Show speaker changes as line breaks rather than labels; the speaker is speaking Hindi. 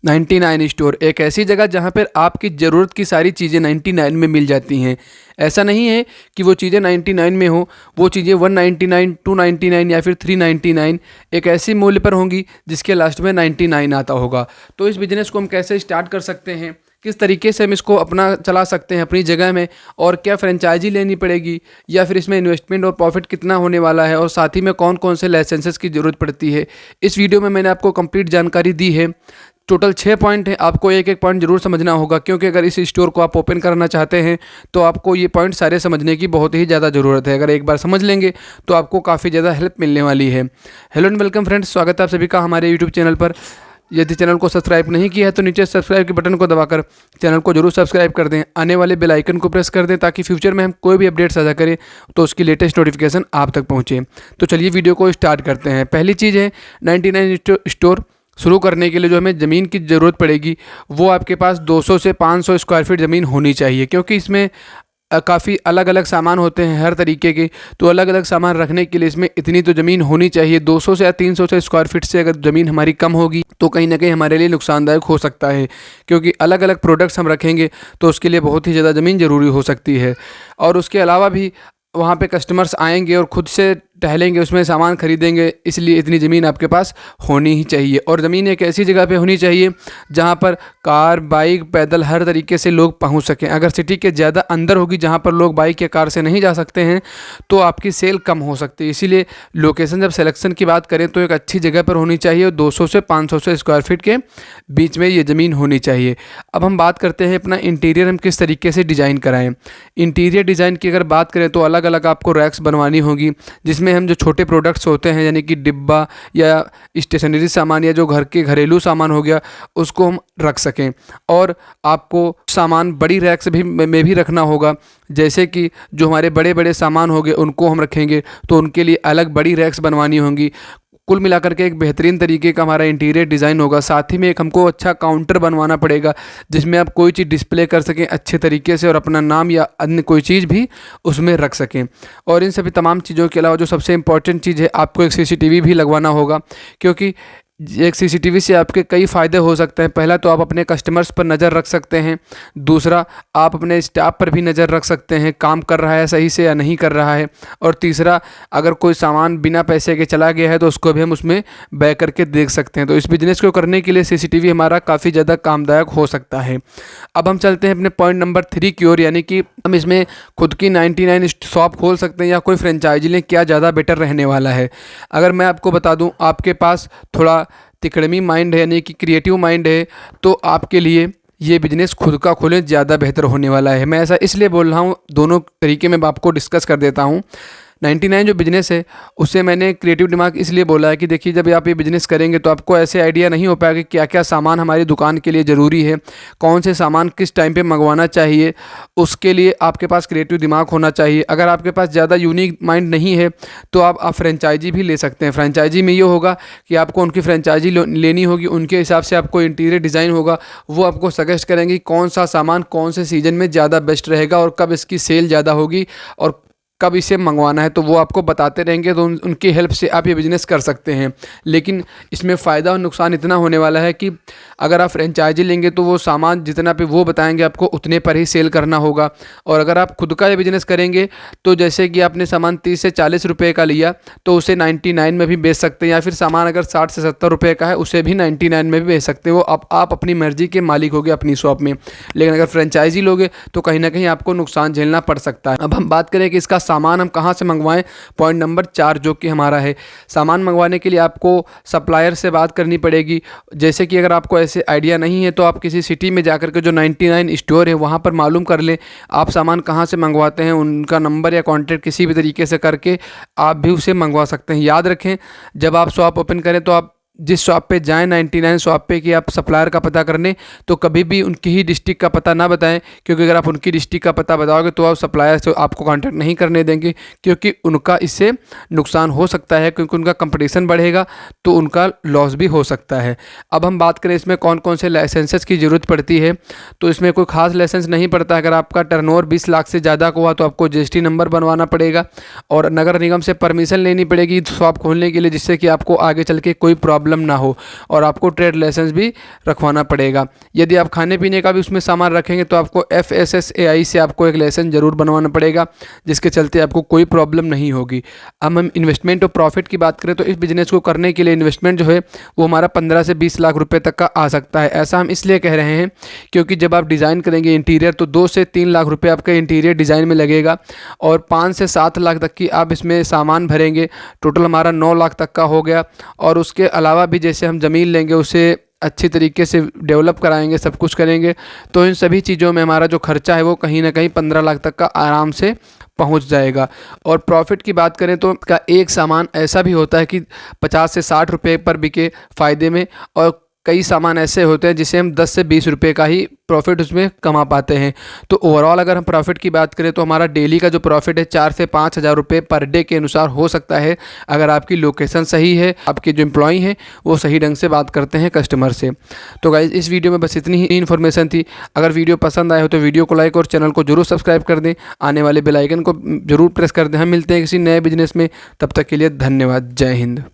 99 स्टोर एक ऐसी जगह जहाँ पर आपकी ज़रूरत की सारी चीज़ें 99 में मिल जाती हैं। ऐसा नहीं है कि वो चीज़ें 99 में हो, वो चीज़ें 199, 299 या फिर 399 एक ऐसी मूल्य पर होंगी जिसके लास्ट में 99 आता होगा। तो इस बिज़नेस को हम कैसे स्टार्ट कर सकते हैं, किस तरीके से हम इसको अपना चला सकते हैं अपनी जगह में, और क्या फ्रेंचाइजी लेनी पड़ेगी या फिर इसमें इन्वेस्टमेंट और प्रॉफिट कितना होने वाला है, और साथ ही में कौन कौन से लाइसेंसेस की ज़रूरत पड़ती है, इस वीडियो में मैंने आपको कंप्लीट जानकारी दी है। टोटल 6 पॉइंट है, आपको एक एक पॉइंट जरूर समझना होगा, क्योंकि अगर इस स्टोर को आप ओपन करना चाहते हैं तो आपको ये पॉइंट सारे समझने की बहुत ही ज़्यादा ज़रूरत है। अगर एक बार समझ लेंगे तो आपको काफ़ी ज़्यादा हेल्प मिलने वाली है। हेलो एंड वेलकम फ्रेंड्स, स्वागत है आप सभी का हमारे यूट्यूब चैनल पर। यदि चैनल को सब्सक्राइब नहीं किया है तो नीचे सब्सक्राइब के बटन को दबाकर चैनल को जरूर सब्सक्राइब कर दें, आने वाले बेल आइकन को प्रेस कर दें ताकि फ्यूचर में हम कोई भी अपडेट साझा करें तो उसकी लेटेस्ट नोटिफिकेशन आप तक पहुँचे। तो चलिए वीडियो को स्टार्ट करते हैं। पहली चीज़ है 99 स्टोर शुरू करने के लिए जो हमें ज़मीन की ज़रूरत पड़ेगी वो आपके पास 200 से 500 स्क्वायर फीट ज़मीन होनी चाहिए, क्योंकि इसमें काफ़ी अलग अलग सामान होते हैं हर तरीके के। तो अलग अलग सामान रखने के लिए इसमें इतनी तो ज़मीन होनी चाहिए। 200 से या 300 से स्क्वायर फीट से अगर ज़मीन हमारी कम होगी तो कहीं ना कहीं हमारे लिए नुकसानदायक हो सकता है, क्योंकि अलग अलग प्रोडक्ट्स हम रखेंगे तो उसके लिए बहुत ही ज़्यादा ज़मीन ज़रूरी हो सकती है। और उसके अलावा भी वहाँ पे कस्टमर्स आएंगे और ख़ुद से टहलेंगे, उसमें सामान खरीदेंगे, इसलिए इतनी ज़मीन आपके पास होनी ही चाहिए। और ज़मीन एक ऐसी जगह पे होनी चाहिए जहाँ पर कार, बाइक, पैदल हर तरीके से लोग पहुँच सकें। अगर सिटी के ज़्यादा अंदर होगी जहाँ पर लोग बाइक या कार से नहीं जा सकते हैं तो आपकी सेल कम हो सकती है। इसीलिए लोकेशन जब सिलेक्शन की बात करें तो एक अच्छी जगह पर होनी चाहिए और 200 से 500 से स्क्वायर फीट के बीच में ये ज़मीन होनी चाहिए। अब हम बात करते हैं अपना इंटीरियर हम किस तरीके से डिज़ाइन कराएँ। इंटीरियर डिज़ाइन की अगर बात करें तो अलग अलग आपको रैक्स बनवानी होगी, जिसमें हम जो छोटे प्रोडक्ट्स होते हैं यानी कि डिब्बा या स्टेशनरी सामान या जो घर के घरेलू सामान हो गया उसको हम रख सकें। और आपको सामान बड़ी रैक्स में भी रखना होगा, जैसे कि जो हमारे बड़े बड़े सामान हो गए उनको हम रखेंगे तो उनके लिए अलग बड़ी रैक्स बनवानी होंगी। कुल मिलाकर के एक बेहतरीन तरीके का हमारा इंटीरियर डिज़ाइन होगा। साथ ही में एक हमको अच्छा काउंटर बनवाना पड़ेगा जिसमें आप कोई चीज़ डिस्प्ले कर सकें अच्छे तरीके से और अपना नाम या अन्य कोई चीज़ भी उसमें रख सकें। और इन सभी तमाम चीज़ों के अलावा जो सबसे इम्पॉर्टेंट चीज़ है, आपको एक सीसीटीवी भी लगवाना होगा, क्योंकि एक सीसीटीवी से आपके कई फ़ायदे हो सकते हैं। पहला तो आप अपने कस्टमर्स पर नज़र रख सकते हैं, दूसरा आप अपने स्टाफ पर भी नज़र रख सकते हैं काम कर रहा है सही से या नहीं कर रहा है, और तीसरा अगर कोई सामान बिना पैसे के चला गया है तो उसको भी हम उसमें बैक करके देख सकते हैं। तो इस बिज़नेस को करने के लिए सीसीटीवी हमारा काफ़ी ज़्यादा कामदायक हो सकता है। अब हम चलते हैं अपने पॉइंट नंबर 3 की ओर, यानी कि हम इसमें खुद की 99 शॉप खोल सकते हैं या कोई फ्रेंचाइजी लें, क्या ज़्यादा बेटर रहने वाला है। अगर मैं आपको बता दूं, आपके पास थोड़ा तिकड़मी माइंड है यानी कि क्रिएटिव माइंड है तो आपके लिए ये बिज़नेस खुद का खोलें ज़्यादा बेहतर होने वाला है। मैं ऐसा इसलिए बोल रहा हूँ, दोनों तरीके में आपको डिस्कस कर देता हूँ। 99 जो बिज़नेस है उससे मैंने क्रिएटिव दिमाग इसलिए बोला है कि देखिए जब आप ये बिज़नेस करेंगे तो आपको ऐसे आइडिया नहीं हो पाएगा कि क्या क्या सामान हमारी दुकान के लिए ज़रूरी है, कौन से सामान किस टाइम पे मंगवाना चाहिए, उसके लिए आपके पास क्रिएटिव दिमाग होना चाहिए। अगर आपके पास ज़्यादा यूनिक माइंड नहीं है तो आप फ्रेंचाइजी भी ले सकते हैं। फ्रेंचाइजी में ये होगा कि आपको उनकी फ्रेंचाइजी लेनी होगी, उनके हिसाब से आपको इंटीरियर डिज़ाइन होगा, वो आपको सजेस्ट करेंगे कौन सा सामान कौन से सीज़न में ज़्यादा बेस्ट रहेगा और कब इसकी सेल ज़्यादा होगी और कब इसे मंगवाना है, तो वो आपको बताते रहेंगे। तो उनकी हेल्प से आप ये बिज़नेस कर सकते हैं। लेकिन इसमें फ़ायदा और नुकसान इतना होने वाला है कि अगर आप फ्रेंचाइजी लेंगे तो वो सामान जितना पे वो बताएंगे आपको उतने पर ही सेल करना होगा। और अगर आप खुद का ये बिज़नेस करेंगे तो जैसे कि आपने सामान 30 से 40 रुपये का लिया तो उसे 99 में भी बेच सकते हैं, या फिर सामान अगर 60 से 70 रुपये का है उसे भी 99 में भी बेच सकते हैं। वो आप अपनी मर्ज़ी के मालिक होगे अपनी शॉप में। लेकिन अगर फ्रेंचाइजी लोगे तो कहीं ना कहीं आपको नुकसान झेलना पड़ सकता है। अब हम बात करें कि इसका सामान हम कहाँ से मंगवाएं। पॉइंट नंबर 4 जो कि हमारा है, सामान मंगवाने के लिए आपको सप्लायर से बात करनी पड़ेगी। जैसे कि अगर आपको ऐसे आइडिया नहीं है तो आप किसी सिटी में जाकर के जो 99 स्टोर है वहाँ पर मालूम कर लें आप सामान कहाँ से मंगवाते हैं, उनका नंबर या कॉन्टैक्ट किसी भी तरीके से करके आप भी उसे मंगवा सकते हैं। याद रखें जब आप शॉप ओपन करें तो आप जिस शॉप पे जाएं 99 शॉप पे कि आप सप्लायर का पता करने, तो कभी भी उनकी ही डिस्ट्रिक्ट का पता ना बताएं, क्योंकि अगर आप उनकी डिस्ट्रिक्ट का पता बताओगे तो आप सप्लायर से आपको कांटेक्ट नहीं करने देंगे, क्योंकि उनका इससे नुकसान हो सकता है, क्योंकि उनका कंपटीशन बढ़ेगा तो उनका लॉस भी हो सकता है। अब हम बात करें इसमें कौन कौन से लाइसेंसेस की ज़रूरत पड़ती है, तो इसमें कोई खास लाइसेंस नहीं पड़ता। अगर आपका टर्नओवर 20 लाख से ज़्यादा का हुआ तो आपको जीएसटी नंबर बनवाना पड़ेगा और नगर निगम से परमिशन लेनी पड़ेगी शॉप खोलने के लिए, जिससे कि आपको आगे चल के कोई प्रॉब्लम प्रॉब्लम ना हो। और आपको ट्रेड लाइसेंस भी रखवाना पड़ेगा। यदि आप खाने पीने का भी उसमें सामान रखेंगे तो आपको FSSAI से आपको एक लाइसेंस ज़रूर बनवाना पड़ेगा, जिसके चलते आपको कोई प्रॉब्लम नहीं होगी। अब हम इन्वेस्टमेंट और प्रॉफिट की बात करें तो इस बिज़नेस को करने के लिए इन्वेस्टमेंट जो है वो हमारा 15 से 20 लाख रुपए तक का आ सकता है। ऐसा हम इसलिए कह रहे हैं क्योंकि जब आप डिज़ाइन करेंगे इंटीरियर तो 2 से 3 लाख रुपए आपका इंटीरियर डिज़ाइन में लगेगा और 5 से 7 लाख तक की आप इसमें सामान भरेंगे। टोटल हमारा 9 लाख तक का हो गया। और उसके अलावा भी जैसे हम ज़मीन लेंगे उसे अच्छी तरीके से डेवलप कराएंगे, सब कुछ करेंगे, तो इन सभी चीज़ों में हमारा जो खर्चा है वो कहीं ना कहीं 15 लाख तक का आराम से पहुंच जाएगा। और प्रॉफिट की बात करें तो का एक सामान ऐसा भी होता है कि 50 से 60 रुपये पर बिके फ़ायदे में, और कई सामान ऐसे होते हैं जिसे हम 10 से 20 रुपये का ही प्रॉफिट उसमें कमा पाते हैं। तो ओवरऑल अगर हम प्रॉफिट की बात करें तो हमारा डेली का जो प्रॉफिट है 4 से 5 हज़ार रुपये पर डे के अनुसार हो सकता है, अगर आपकी लोकेशन सही है, आपके जो एम्प्लॉई हैं वो सही ढंग से बात करते हैं कस्टमर से। तो गाइस इस वीडियो में बस इतनी ही इन्फॉर्मेशन थी। अगर वीडियो पसंद आए हो तो वीडियो को लाइक और चैनल को जरूर सब्सक्राइब कर दें, आने वाले बेल आइकन को जरूर प्रेस कर दें। हम मिलते हैं किसी नए बिजनेस में, तब तक के लिए धन्यवाद। जय हिंद।